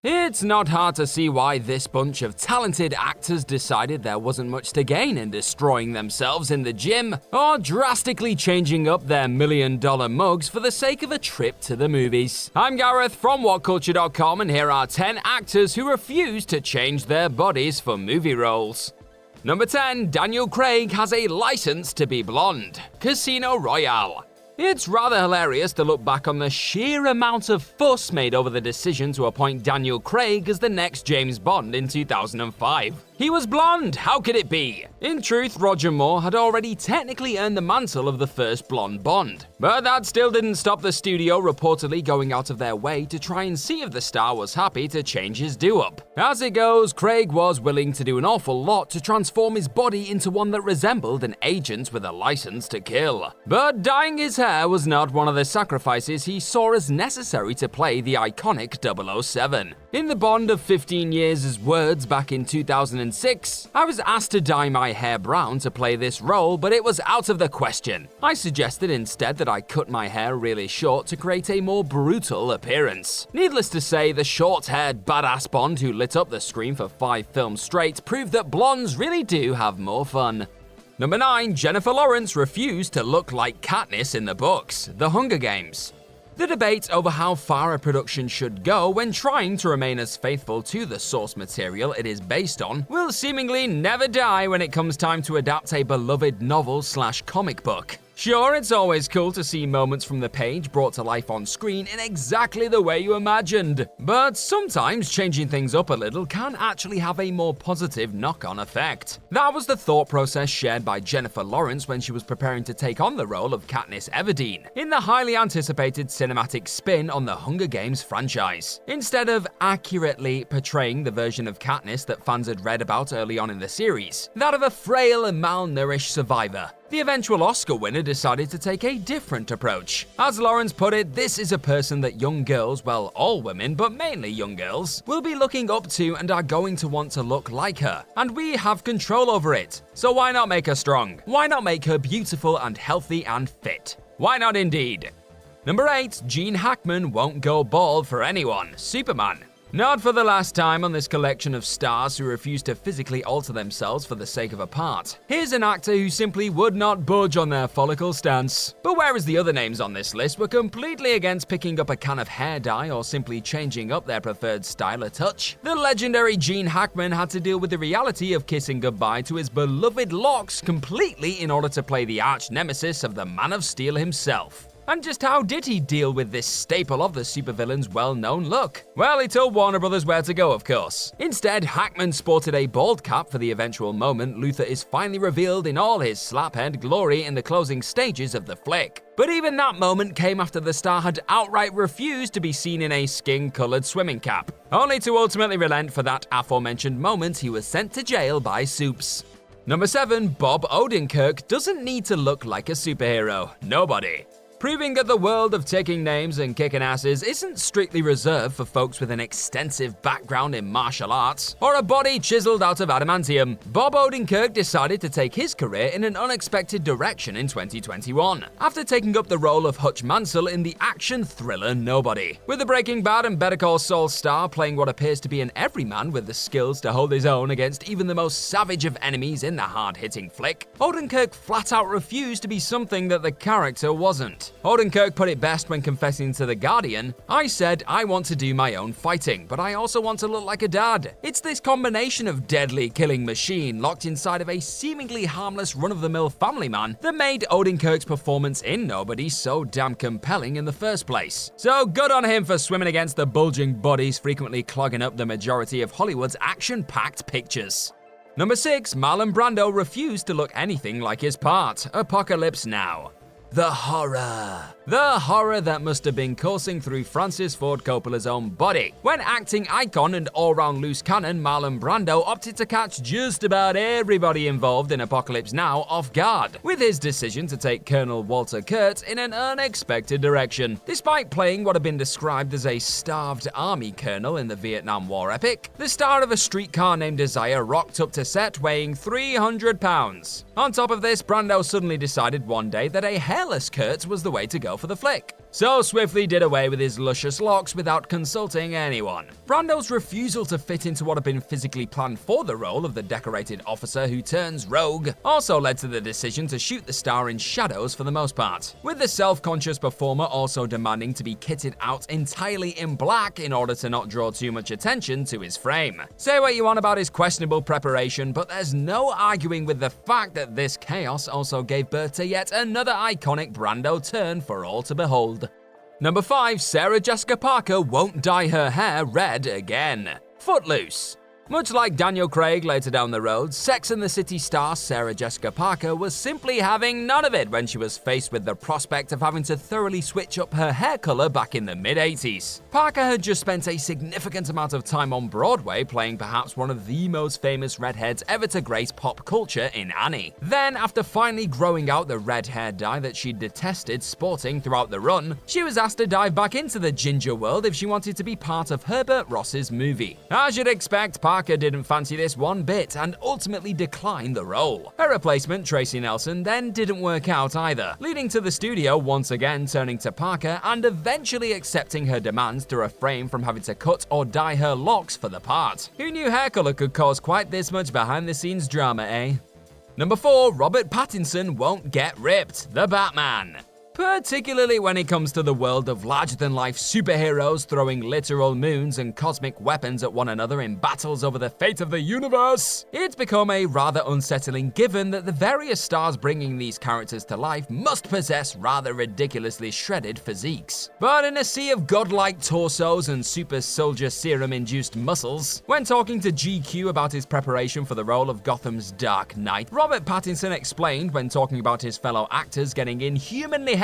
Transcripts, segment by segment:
It's not hard to see why this bunch of talented actors decided there wasn't much to gain in destroying themselves in the gym or drastically changing up their million-dollar mugs for the sake of a trip to the movies. I'm Gareth from WhatCulture.com, and here are 10 actors who refuse to change their bodies for movie roles. Number 10. Daniel Craig has a license to be blonde. Casino Royale. It's rather hilarious to look back on the sheer amount of fuss made over the decision to appoint Daniel Craig as the next James Bond in 2005. He was blonde, how could it be? In truth, Roger Moore had already technically earned the mantle of the first blonde Bond. But that still didn't stop the studio reportedly going out of their way to try and see if the star was happy to change his do-up. As it goes, Craig was willing to do an awful lot to transform his body into one that resembled an agent with a license to kill. But dyeing his hair was not one of the sacrifices he saw as necessary to play the iconic 007. In the Bond of 15 Years' words back in 2006, I was asked to dye my hair brown to play this role, but it was out of the question. I suggested instead that I cut my hair really short to create a more brutal appearance. Needless to say, the short-haired badass Bond who lit up the screen for 5 films straight proved that blondes really do have more fun. Number 9. Jennifer Lawrence refused to look like Katniss in the books, The Hunger Games. The debate over how far a production should go when trying to remain as faithful to the source material it is based on will seemingly never die when it comes time to adapt a beloved novel/comic book. Sure, it's always cool to see moments from the page brought to life on screen in exactly the way you imagined, but sometimes changing things up a little can actually have a more positive knock-on effect. That was the thought process shared by Jennifer Lawrence when she was preparing to take on the role of Katniss Everdeen in the highly anticipated cinematic spin on the Hunger Games franchise. Instead of accurately portraying the version of Katniss that fans had read about early on in the series, that of a frail and malnourished survivor, the eventual Oscar winner decided to take a different approach. As Lawrence put it, this is a person that young girls, well, all women, but mainly young girls, will be looking up to and are going to want to look like her. And we have control over it. So why not make her strong? Why not make her beautiful and healthy and fit? Why not indeed? Number 8. Gene Hackman won't go bald for anyone. Superman. Not for the last time on this collection of stars who refuse to physically alter themselves for the sake of a part. Here's an actor who simply would not budge on their follicle stance. But whereas the other names on this list were completely against picking up a can of hair dye or simply changing up their preferred style a touch, the legendary Gene Hackman had to deal with the reality of kissing goodbye to his beloved locks completely in order to play the arch nemesis of the Man of Steel himself. And just how did he deal with this staple of the supervillain's well-known look? Well, he told Warner Brothers where to go, of course. Instead, Hackman sported a bald cap for the eventual moment Luthor is finally revealed in all his slaphead glory in the closing stages of the flick. But even that moment came after the star had outright refused to be seen in a skin-colored swimming cap, only to ultimately relent for that aforementioned moment he was sent to jail by Soups. Number 7. Bob Odenkirk doesn't need to look like a superhero. Nobody. Proving that the world of taking names and kicking asses isn't strictly reserved for folks with an extensive background in martial arts or a body chiseled out of adamantium, Bob Odenkirk decided to take his career in an unexpected direction in 2021, after taking up the role of Hutch Mansell in the action thriller Nobody. With the Breaking Bad and Better Call Saul star playing what appears to be an everyman with the skills to hold his own against even the most savage of enemies in the hard-hitting flick, Odenkirk flat-out refused to be something that the character wasn't. Odenkirk put it best when confessing to The Guardian, "I said I want to do my own fighting, but I also want to look like a dad. It's this combination of deadly killing machine locked inside of a seemingly harmless run-of-the-mill family man that made Odenkirk's performance in Nobody so damn compelling in the first place." So good on him for swimming against the bulging bodies frequently clogging up the majority of Hollywood's action-packed pictures. Number 6. Marlon Brando refused to look anything like his part. Apocalypse Now. The horror. The horror that must have been coursing through Francis Ford Coppola's own body when acting icon and all-round loose cannon Marlon Brando opted to catch just about everybody involved in Apocalypse Now off guard with his decision to take Colonel Walter Kurtz in an unexpected direction. Despite playing what had been described as a starved army colonel in the Vietnam War epic, the star of A Streetcar Named Desire rocked up to set weighing 300 pounds. On top of this, Brando suddenly decided one day that a hairless Kurtz was the way to go for the flick. so swiftly did away with his luscious locks without consulting anyone. Brando's refusal to fit into what had been physically planned for the role of the decorated officer who turns rogue also led to the decision to shoot the star in shadows for the most part, with the self-conscious performer also demanding to be kitted out entirely in black in order to not draw too much attention to his frame. Say what you want about his questionable preparation, but there's no arguing with the fact that this chaos also gave birth to yet another iconic Brando turn for all to behold. Number 5, Sarah Jessica Parker won't dye her hair red again. Footloose. Much like Daniel Craig later down the road, Sex and the City star Sarah Jessica Parker was simply having none of it when she was faced with the prospect of having to thoroughly switch up her hair color back in the mid-80s. Parker had just spent a significant amount of time on Broadway playing perhaps one of the most famous redheads ever to grace pop culture in Annie. Then, after finally growing out the red hair dye that she detested sporting throughout the run, she was asked to dive back into the ginger world if she wanted to be part of Herbert Ross's movie. As you'd expect, Parker didn't fancy this one bit and ultimately declined the role. Her replacement, Tracy Nelson, then didn't work out either, leading to the studio once again turning to Parker and eventually accepting her demands to refrain from having to cut or dye her locks for the part. Who knew hair color could cause quite this much behind-the-scenes drama, eh? Number 4, Robert Pattinson won't get ripped, the Batman. Particularly when it comes to the world of larger-than-life superheroes throwing literal moons and cosmic weapons at one another in battles over the fate of the universe, it's become a rather unsettling given that the various stars bringing these characters to life must possess rather ridiculously shredded physiques. But in a sea of godlike torsos and super soldier serum-induced muscles, when talking to GQ about his preparation for the role of Gotham's Dark Knight, Robert Pattinson explained when talking about his fellow actors getting inhumanly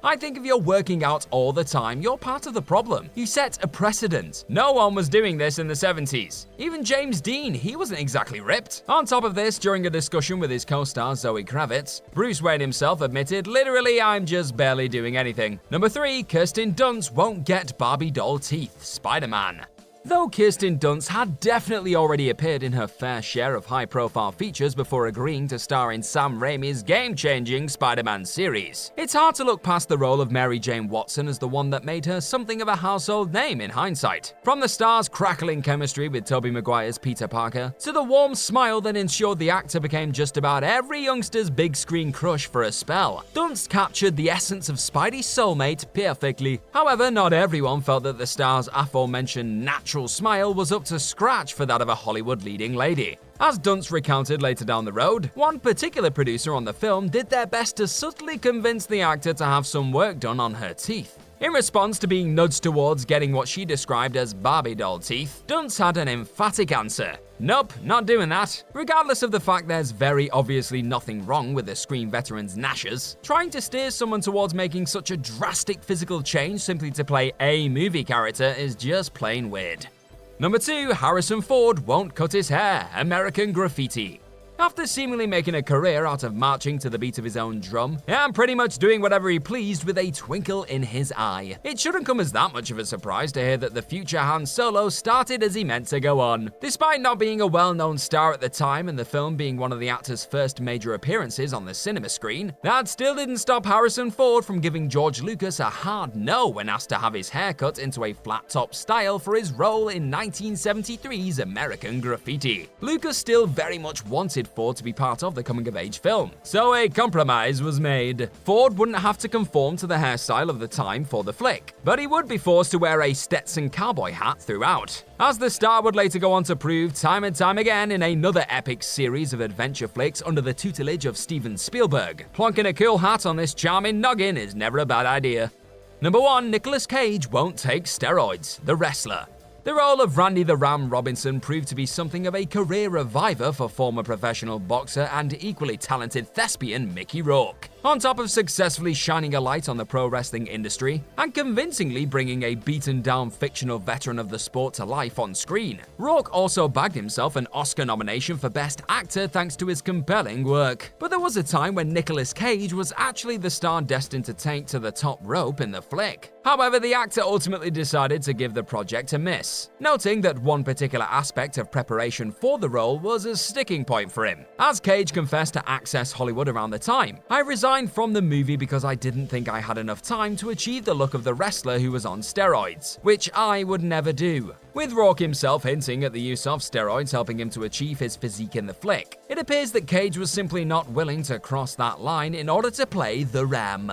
I think if you're working out all the time, you're part of the problem. You set a precedent. No one was doing this in the 70s. Even James Dean, he wasn't exactly ripped. On top of this, during a discussion with his co-star Zoe Kravitz, Bruce Wayne himself admitted, literally, I'm just barely doing anything. Number 3, Kirsten Dunce won't get Barbie doll teeth, Spider-Man. Though Kirsten Dunce had definitely already appeared in her fair share of high-profile features before agreeing to star in Sam Raimi's game-changing Spider-Man series, it's hard to look past the role of Mary Jane Watson as the one that made her something of a household name in hindsight. From the star's crackling chemistry with Tobey Maguire's Peter Parker, to the warm smile that ensured the actor became just about every youngster's big-screen crush for a spell, Dunce captured the essence of Spidey's soulmate perfectly. However, not everyone felt that the star's aforementioned natural smile was up to scratch for that of a Hollywood leading lady. As Dunce recounted later down the road, one particular producer on the film did their best to subtly convince the actor to have some work done on her teeth. In response to being nudged towards getting what she described as Barbie doll teeth, Dunce had an emphatic answer. Nope, not doing that. Regardless of the fact there's very obviously nothing wrong with the Screen veteran's gnashes, trying to steer someone towards making such a drastic physical change simply to play a movie character is just plain weird. Number 2, Harrison Ford won't cut his hair, American Graffiti. After seemingly making a career out of marching to the beat of his own drum, and pretty much doing whatever he pleased with a twinkle in his eye, it shouldn't come as that much of a surprise to hear that the future Han Solo started as he meant to go on. Despite not being a well-known star at the time and the film being one of the actor's first major appearances on the cinema screen, that still didn't stop Harrison Ford from giving George Lucas a hard no when asked to have his hair cut into a flat-top style for his role in 1973's American Graffiti. Lucas still very much wanted Ford to be part of the coming-of-age film, so a compromise was made. Ford wouldn't have to conform to the hairstyle of the time for the flick, but he would be forced to wear a Stetson cowboy hat throughout. As the star would later go on to prove time and time again in another epic series of adventure flicks under the tutelage of Steven Spielberg, plonking a cool hat on this charming noggin is never a bad idea. Number 1, Nicolas Cage won't take steroids, The Wrestler. The role of Randy the Ram Robinson proved to be something of a career reviver for former professional boxer and equally talented thespian Mickey Rourke. On top of successfully shining a light on the pro wrestling industry and convincingly bringing a beaten-down fictional veteran of the sport to life on screen, Rourke also bagged himself an Oscar nomination for Best Actor thanks to his compelling work. But there was a time when Nicolas Cage was actually the star destined to take to the top rope in the flick. However, the actor ultimately decided to give the project a miss, Dunce, noting that one particular aspect of preparation for the role was a sticking point for him. As Cage confessed to Access Hollywood around the time, "I resigned from the movie because I didn't think I had enough time to achieve the look of the wrestler who was on steroids, which I would never do." With Rourke himself hinting at the use of steroids helping him to achieve his physique in the flick, it appears that Cage was simply not willing to cross that line in order to play the Ram.